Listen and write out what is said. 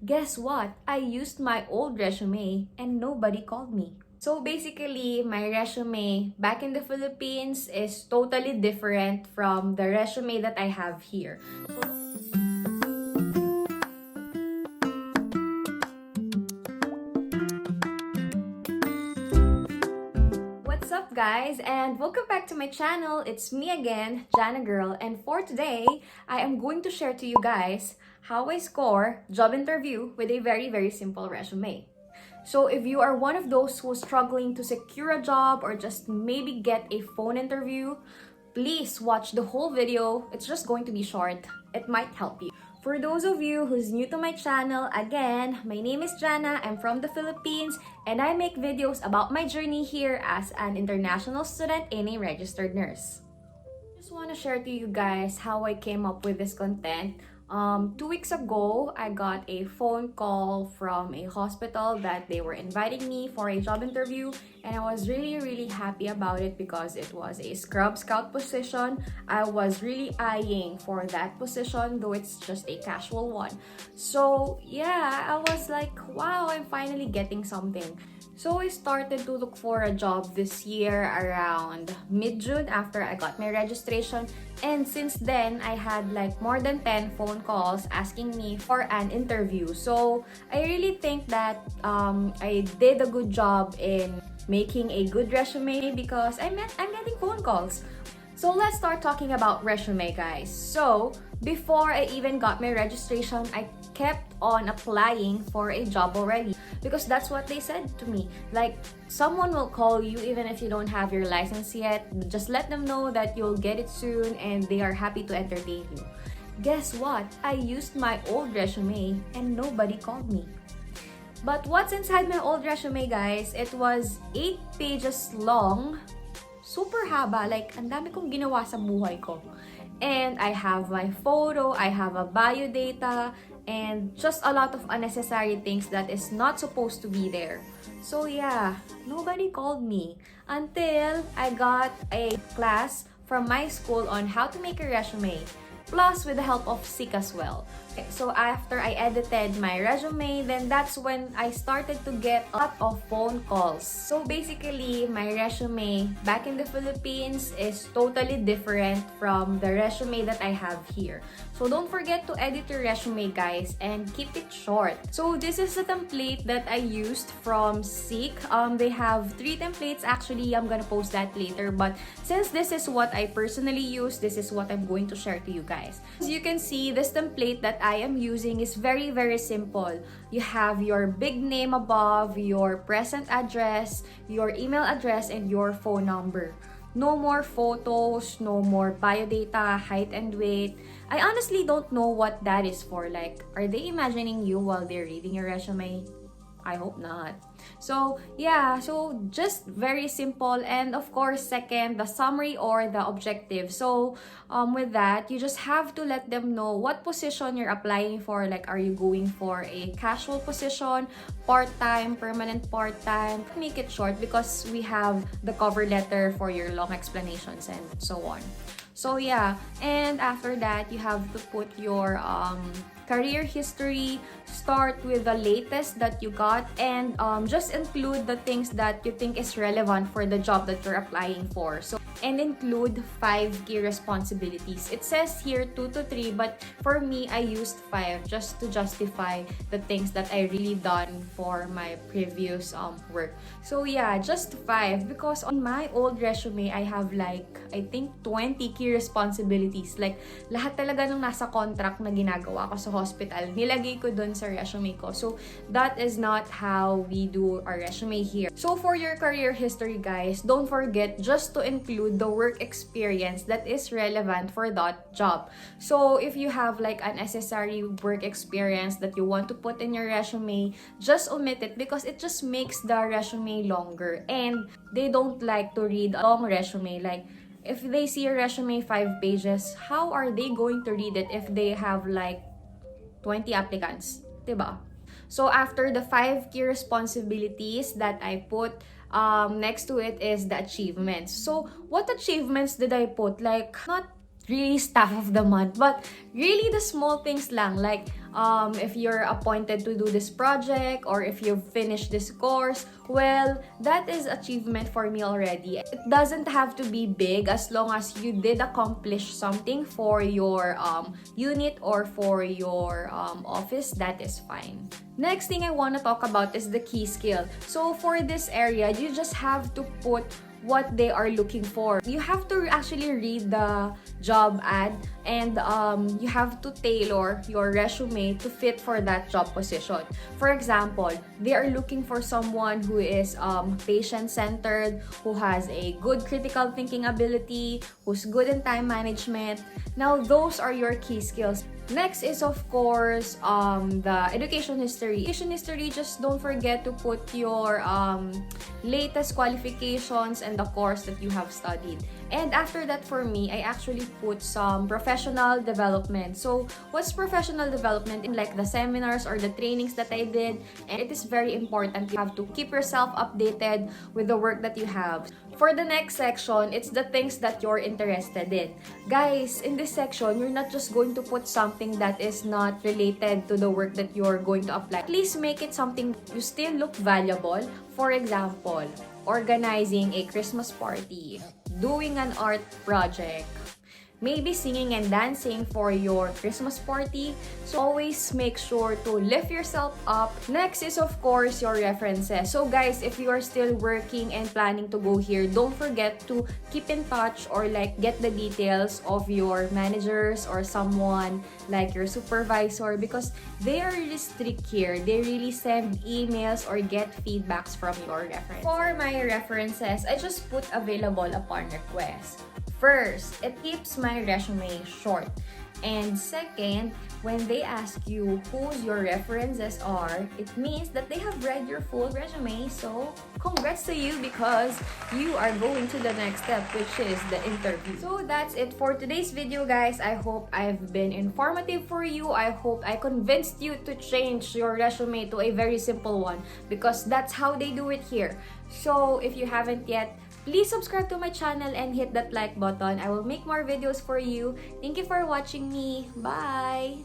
Guess what? I used my old resume and nobody called me. So basically, my resume back in the Philippines is totally different from the resume that I have here. What's up guys, and welcome back to my channel. It's me again, Jana Girl, and for today, I am going to share to you guys how I score job interview with a very simple resume. So if you are one of those who's struggling to secure a job or just maybe get a phone interview, please watch the whole video. It's just going to be short. It might help you. For those of you who's new to my channel, again, my name is Jana. I'm from the Philippines and I make videos about my journey here as an international student and a registered nurse. Just want to share to you guys how I came up with this content. 2 weeks ago, I got a phone call from a hospital that they were inviting me for a job interview, and I was really happy about it because it was a scrub scout position. I was really eyeing for that position, though it's just a casual one. So yeah, I was like, wow, I'm finally getting something. So I started to look for a job this year around mid-June after I got my registration, and since then I had like more than 10 phone calls asking me for an interview. So I really think that I did a good job in making a good resume because I'm getting phone calls. So let's start talking about resume, guys. So before I even got my registration, I kept on applying for a job already because that's what they said to me. Like, someone will call you even if you don't have your license yet. Just let them know that you'll get it soon and they are happy to entertain you. Guess what? I used my old resume and nobody called me. But what's inside my old resume, guys? It was 8 pages long. Super haba, like ang dami kong ginawa sa buhay ko. And I have my photo, I have a bio data, and just a lot of unnecessary things that is not supposed to be there. So yeah, nobody called me until I got a class from my school on how to make a resume, plus with the help of Seek as well. So after I edited my resume, then that's when I started to get a lot of phone calls. So basically, my resume back in the Philippines is totally different from the resume that I have here. So don't forget to edit your resume, guys, and keep it short. So this is the template that I used from Seek. They have 3 templates. Actually, I'm gonna post that later, but since this is what I personally use, this is what I'm going to share to you guys. As you can see, this template that I am using is very simple. You have your big name above, your present address, your email address, and your phone number. No more photos, no more bio data, height and weight. I honestly don't know what that is for. Like, are they imagining you while they're reading your resume? I hope not. So yeah, so just very simple. And of course, second, the summary or the objective. So with that, you just have to let them know what position you're applying for. Like, are you going for a casual position, part-time, permanent part-time? Make it short because we have the cover letter for your long explanations and so on. So yeah, and after that, you have to put your career history, start with the latest that you got, and just include the things that you think is relevant for the job that you're applying for. So, and include 5 key responsibilities. It says here 2 to 3, but for me, I used 5 just to justify the things that I really done for my previous work. So yeah, just 5 because on my old resume, I have like, I think 20 key responsibilities. Like, lahat talaga ng nasa contract na ginagawa ko sa hospital, nilagay ko dun sa resume ko. So, that is not how we do our resume here. So, for your career history, guys, don't forget just to include the work experience that is relevant for that job. So, if you have like unnecessary work experience that you want to put in your resume, just omit it because it just makes the resume longer. And they don't like to read a long resume. Like, if they see your resume 5 pages, how are they going to read it if they have like 20 applicants, diba? So after the 5 key responsibilities that I put, next to it is the achievements. So what achievements did I put? Like, not really staff of the month, but really the small things lang. Like, if you're appointed to do this project or if you've finished this course, well, that is achievement for me already. It doesn't have to be big as long as you did accomplish something for your unit or for your office, that is fine. Next thing I want to talk about is the key skill. So for this area, you just have to put what they are looking for. You have to actually read the job ad and you have to tailor your resume to fit for that job position. For example, they are looking for someone who is patient-centered, who has a good critical thinking ability, who's good in time management. Now, those are your key skills. Next is, of course, the education history. Education history, just don't forget to put your latest qualifications and the course that you have studied. And after that, for me, I actually put some professional development. So, what's professional development? Like the seminars or the trainings that I did. And it is very important. You have to keep yourself updated with the work that you have. For the next section, it's the things that you're interested in. Guys, in this section, you're not just going to put something that is not related to the work that you're going to apply. Please make it something you still look valuable. For example, organizing a Christmas party, doing an art project, maybe singing and dancing for your Christmas party. So always make sure to lift yourself up. Next is, of course, your references. So guys, if you are still working and planning to go here, don't forget to keep in touch or like get the details of your managers or someone like your supervisor, because they are really strict here. They really send emails or get feedbacks from your reference. For my references, I just put available upon request. First, it keeps my resume short. And second, when they ask you who your references are, it means that they have read your full resume. So, congrats to you because you are going to the next step, which is the interview. So, that's it for today's video, guys. I hope I've been informative for you. I hope I convinced you to change your resume to a very simple one because that's how they do it here. So, if you haven't yet, please subscribe to my channel and hit that like button. I will make more videos for you. Thank you for watching me. Bye!